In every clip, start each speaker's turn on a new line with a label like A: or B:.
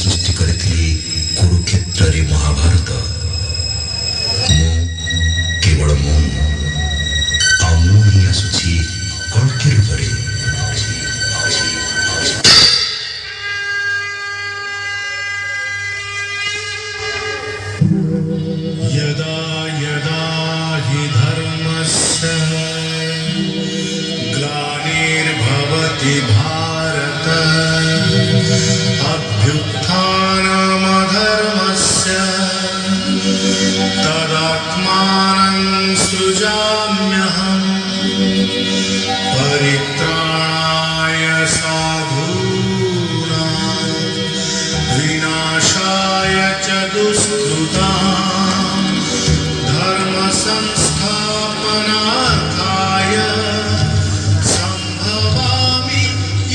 A: ସୃଷ୍ଟି କରିଥିଲି କୁରୁକ୍ଷେତ୍ରରେ ମହାଭାରତ। ମୁଁ କେବଳ ମୁଁ, ଆଉ ମୁଁ ହିଁ ଆସୁଛି କଳ୍କି ରୂପରେ।
B: यदा यदा हि धर्मस्य ग्लानिर्भवति भारत अभ्युत्थानमधर्मस्य तदात्मानं सृजाम्यहम् परित्राणाय साधूनां विनाशाय च दुष्कृतां धर्म संस्थापनार्थाय संभवामि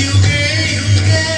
B: युगे युगे।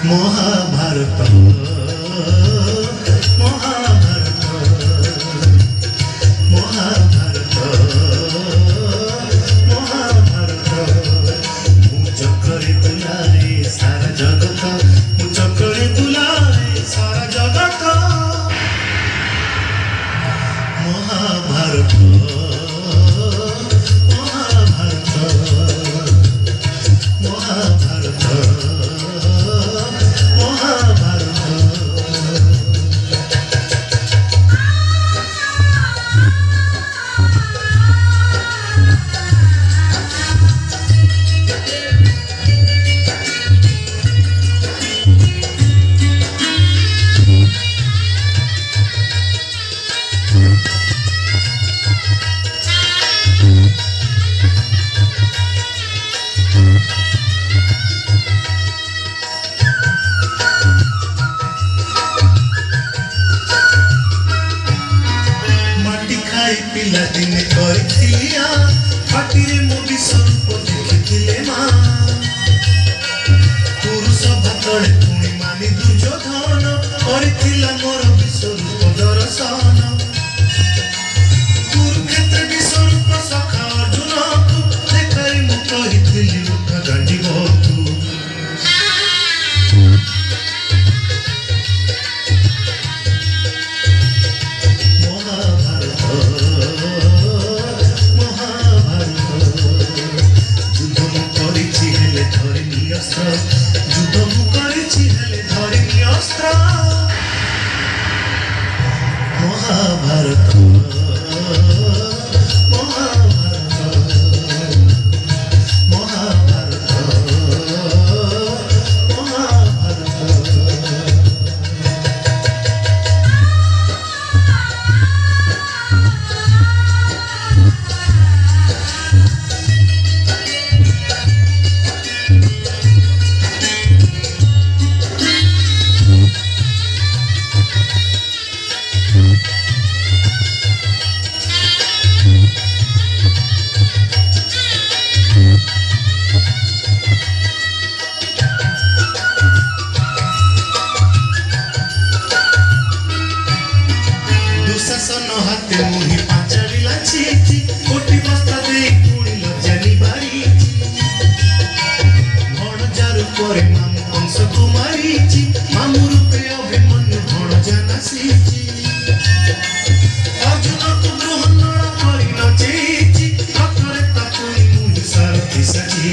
B: महाभारत महाभारत महाभारत महाभारत मु चक्रे बुलाए सारा जगत मु चक्रे बुलाए सारा जगत महाभारत महाभारत महाभारत पिला दिन करथिलिया फाटिरे मो विस्वरूप देखिथिले मां पुरुष भातळे पुणी मानी दुर्योधन करथिला मोर विस्वरूप दर्शन कुरुक्षेत्र विस्वरूप सखा अर्जुन देखाई मु कहिथिली उठ गांडी तू युद्ध मु करिछि हेले धरिनी अस्त्र महाभारत महाभारत महाभारत महाभारत। दुशासन हाते मुहि पांचाली लाची कोटी बस्ता दे पुणी लज्जानी बारी भण जारु परे मामु कंस कुमारी मामु रूपे अभिमन्यु भण जानासी अर्जुन को ग्रहण करी नची हतरे तापुई मुहि सारथी साजी